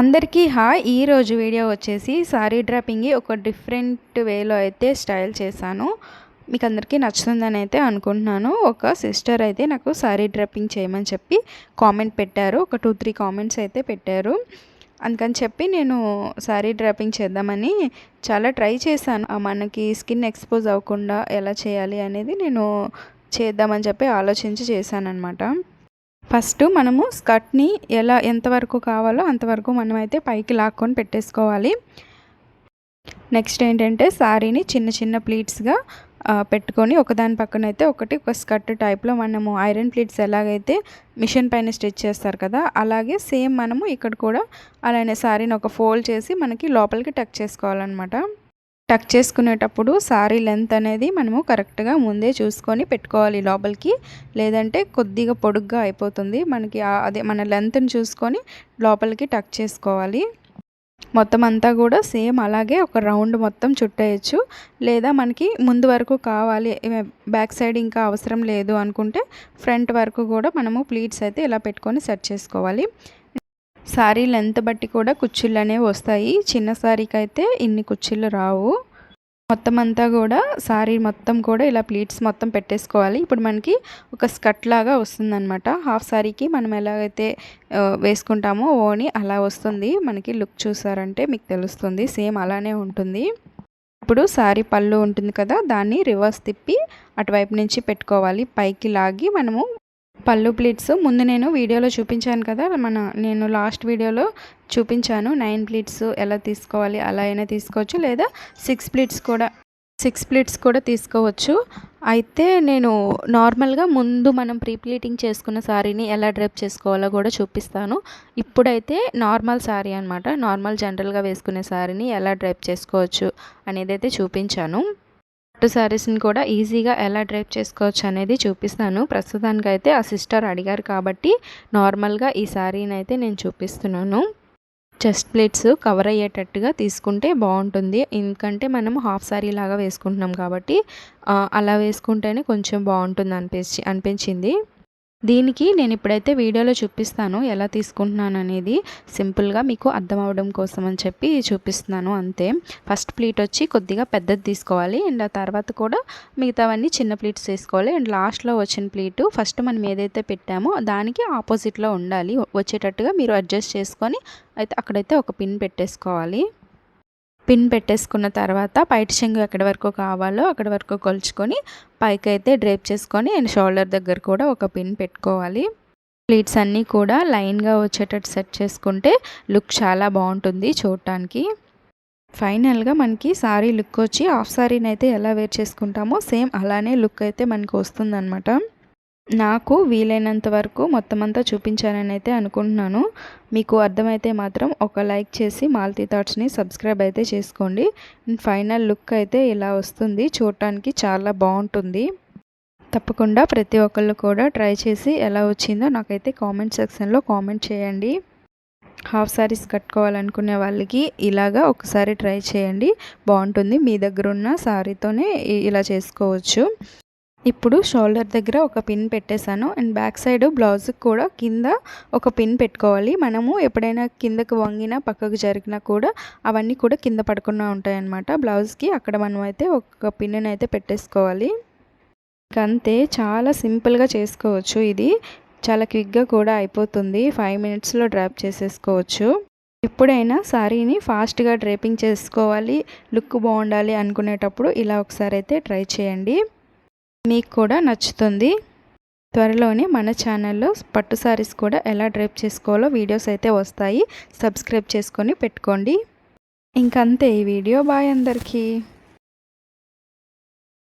అందరికీ హాయ్. ఈరోజు వీడియో వచ్చేసి సారీ డ్రాపింగ్ ఒక డిఫరెంట్ వేలో అయితే స్టైల్ చేశాను. మీకు అందరికీ నచ్చుతుందని అయితే అనుకుంటున్నాను. ఒక సిస్టర్ అయితే నాకు సారీ డ్రాపింగ్ చేయమని చెప్పి కామెంట్ పెట్టారు. ఒక 2-3 కామెంట్స్ అయితే పెట్టారు. అందుకని చెప్పి నేను సారీ డ్రాపింగ్ చేద్దామని చాలా ట్రై చేశాను. మనకి స్కిన్ ఎక్స్పోజ్ అవ్వకుండా ఎలా చేయాలి అనేది నేను చేద్దామని చెప్పి ఆలోచించి చేశానన్నమాట. ఫస్ట్ మనము స్కర్ట్ని ఎంతవరకు కావాలో అంతవరకు మనమైతే పైకి లాక్కొని పెట్టేసుకోవాలి. నెక్స్ట్ ఏంటంటే శారీని చిన్న చిన్న ప్లీట్స్గా పెట్టుకొని ఒకదాని పక్కన అయితే ఒక స్కర్ట్ టైప్లో మనము ఐరన్ ప్లీట్స్ ఎలాగైతే మిషన్ పైన స్టిచ్ చేస్తారు కదా, అలాగే సేమ్ మనము ఇక్కడ కూడా అలానే శారీని ఒక ఫోల్డ్ చేసి మనకి లోపలికి టక్ చేసుకోవాలన్నమాట. టక్ చేసుకునేటప్పుడు సారీ లెంత్ అనేది మనము కరెక్ట్గా ముందే చూసుకొని పెట్టుకోవాలి లోపలికి, లేదంటే కొద్దిగా పొడుగ్గా అయిపోతుంది. మనకి అదే మన లెంత్ని చూసుకొని లోపలికి టక్ చేసుకోవాలి. మొత్తం అంతా కూడా సేమ్ అలాగే ఒక రౌండ్ మొత్తం చుట్టేయచ్చు. లేదా మనకి ముందు వరకు కావాలి, బ్యాక్ సైడ్ ఇంకా అవసరం లేదు అనుకుంటే ఫ్రంట్ వరకు కూడా మనము ప్లీట్స్ అయితే ఇలా పెట్టుకొని సెట్ చేసుకోవాలి. శారీ లెంత్ బట్టి కూడా కుచ్చిళ్ళు అనేవి వస్తాయి. చిన్న శారీకి అయితే ఇన్ని కుచ్చిళ్ళు రావు. మొత్తం అంతా కూడా శారీ మొత్తం కూడా ఇలా ప్లీట్స్ మొత్తం పెట్టేసుకోవాలి. ఇప్పుడు మనకి ఒక స్కర్ట్ లాగా వస్తుందన్నమాట. హాఫ్ శారీకి మనం ఎలాగైతే వేసుకుంటామో ఓని అలా వస్తుంది. మనకి లుక్ చూసారంటే మీకు తెలుస్తుంది, సేమ్ అలానే ఉంటుంది. ఇప్పుడు శారీ పళ్ళు ఉంటుంది కదా, దాన్ని రివర్స్ తిప్పి అటువైపు నుంచి పెట్టుకోవాలి. పైకి లాగి మనము పళ్ళు ప్లీట్స్ ముందు నేను వీడియోలో చూపించాను కదా, నేను లాస్ట్ వీడియోలో చూపించాను 9 ప్లీట్స్ ఎలా తీసుకోవాలి. అలా అయినా తీసుకోవచ్చు, లేదా 6 ప్లీట్స్ కూడా తీసుకోవచ్చు. అయితే నేను నార్మల్గా ముందు మనం ప్రీ ప్లీటింగ్ చేసుకున్న శారీని ఎలా డ్రైప్ చేసుకోవాలో కూడా చూపిస్తాను. ఇప్పుడైతే నార్మల్ శారీ అనమాట, నార్మల్ జనరల్గా వేసుకునే శారీని ఎలా డ్రైప్ చేసుకోవచ్చు అనేది అయితే చూపించాను. పట్టు శారీస్ని కూడా ఈజీగా ఎలా డ్రైప్ చేసుకోవచ్చు అనేది చూపిస్తాను. ప్రస్తుతానికైతే ఆ సిస్టర్ అడిగారు కాబట్టి నార్మల్గా ఈ శారీని అయితే నేను చూపిస్తున్నాను. చెస్ట్ ప్లీట్స్ కవర్ అయ్యేటట్టుగా తీసుకుంటే బాగుంటుంది. ఎందుకంటే మనం హాఫ్ శారీ లాగా వేసుకుంటున్నాం కాబట్టి అలా వేసుకుంటేనే కొంచెం బాగుంటుంది అనిపించింది. దీనికి నేను ఇప్పుడైతే వీడియోలో చూపిస్తాను ఎలా తీసుకుంటున్నాను అనేది, సింపుల్గా మీకు అర్థం అవ్వడం కోసం అని చెప్పి చూపిస్తున్నాను అంతే. ఫస్ట్ ప్లీట్ వచ్చి కొద్దిగా పెద్దది తీసుకోవాలి, అండ్ ఆ తర్వాత కూడా మిగతావన్నీ చిన్న ప్లీట్స్ తీసుకోవాలి. అండ్ లాస్ట్లో వచ్చిన ప్లీటు ఫస్ట్ మనం ఏదైతే పెట్టామో దానికి ఆపోజిట్లో ఉండాలి వచ్చేటట్టుగా మీరు అడ్జస్ట్ చేసుకొని అయితే అక్కడైతే ఒక పిన్ పెట్టేసుకోవాలి. పిన్ పెట్టేసుకున్న తర్వాత పైటి చెంగు ఎక్కడి వరకు కావాలో అక్కడి వరకు కొలుచుకొని పైకి అయితే డ్రేప్ చేసుకొని అండ్ షోల్డర్ దగ్గర కూడా ఒక పిన్ పెట్టుకోవాలి. ప్లీట్స్ అన్నీ కూడా లైన్గా వచ్చేటట్టు సెట్ చేసుకుంటే లుక్ చాలా బాగుంటుంది చూడటానికి. ఫైనల్గా మనకి శారీ లుక్ వచ్చి హాఫ్ శారీని అయితే ఎలా వేర్ చేసుకుంటామో సేమ్ అలానే లుక్ అయితే మనకు వస్తుందన్నమాట. నాకు వీలైనంత వరకు మొత్తం అంతా చూపించానని అయితే అనుకుంటున్నాను. మీకు అర్థమైతే మాత్రం ఒక లైక్ చేసి మాలతి థాట్స్ని సబ్స్క్రైబ్ అయితే చేసుకోండి. ఫైనల్ లుక్ అయితే ఇలా వస్తుంది, చూడటానికి చాలా బాగుంటుంది. తప్పకుండా ప్రతి ఒక్కళ్ళు కూడా ట్రై చేసి ఎలా వచ్చిందో నాకైతే కామెంట్ సెక్షన్లో కామెంట్ చేయండి. హాఫ్ శారీస్ కట్టుకోవాలనుకునే వాళ్ళకి ఇలాగా ఒకసారి ట్రై చేయండి, బాగుంటుంది. మీ దగ్గర ఉన్న శారీతోనే ఇలా చేసుకోవచ్చు. ఇప్పుడు షోల్డర్ దగ్గర ఒక పిన్ పెట్టేశాను, అండ్ బ్యాక్ సైడ్ బ్లౌజ్కి కూడా కింద ఒక పిన్ పెట్టుకోవాలి. మనము ఎప్పుడైనా కిందకు వంగినా పక్కకు జరిగినా కూడా అవన్నీ కూడా కింద పడకుండా ఉంటాయన్నమాట. బ్లౌజ్కి అక్కడ మనం అయితే ఒక పిన్ని అయితే పెట్టేసుకోవాలి. అంతే, చాలా సింపుల్గా చేసుకోవచ్చు. ఇది చాలా క్విక్గా కూడా అయిపోతుంది, 5 మినిట్స్లో డ్రాప్ చేసేసుకోవచ్చు. ఎప్పుడైనా శారీని ఫాస్ట్గా డ్రేపింగ్ చేసుకోవాలి, లుక్ బాగుండాలి అనుకునేటప్పుడు ఇలా ఒకసారి అయితే ట్రై చేయండి, మీకు కూడా నచ్చుతుంది. త్వరలోనే మన ఛానల్లో పట్టు శారీస్ కూడా ఎలా డ్రైప్ చేసుకోవాలో వీడియోస్ అయితే వస్తాయి. సబ్స్క్రైబ్ చేసుకొని పెట్టుకోండి. ఇంకంతే ఈ వీడియో. బాయ్ అందరికీ.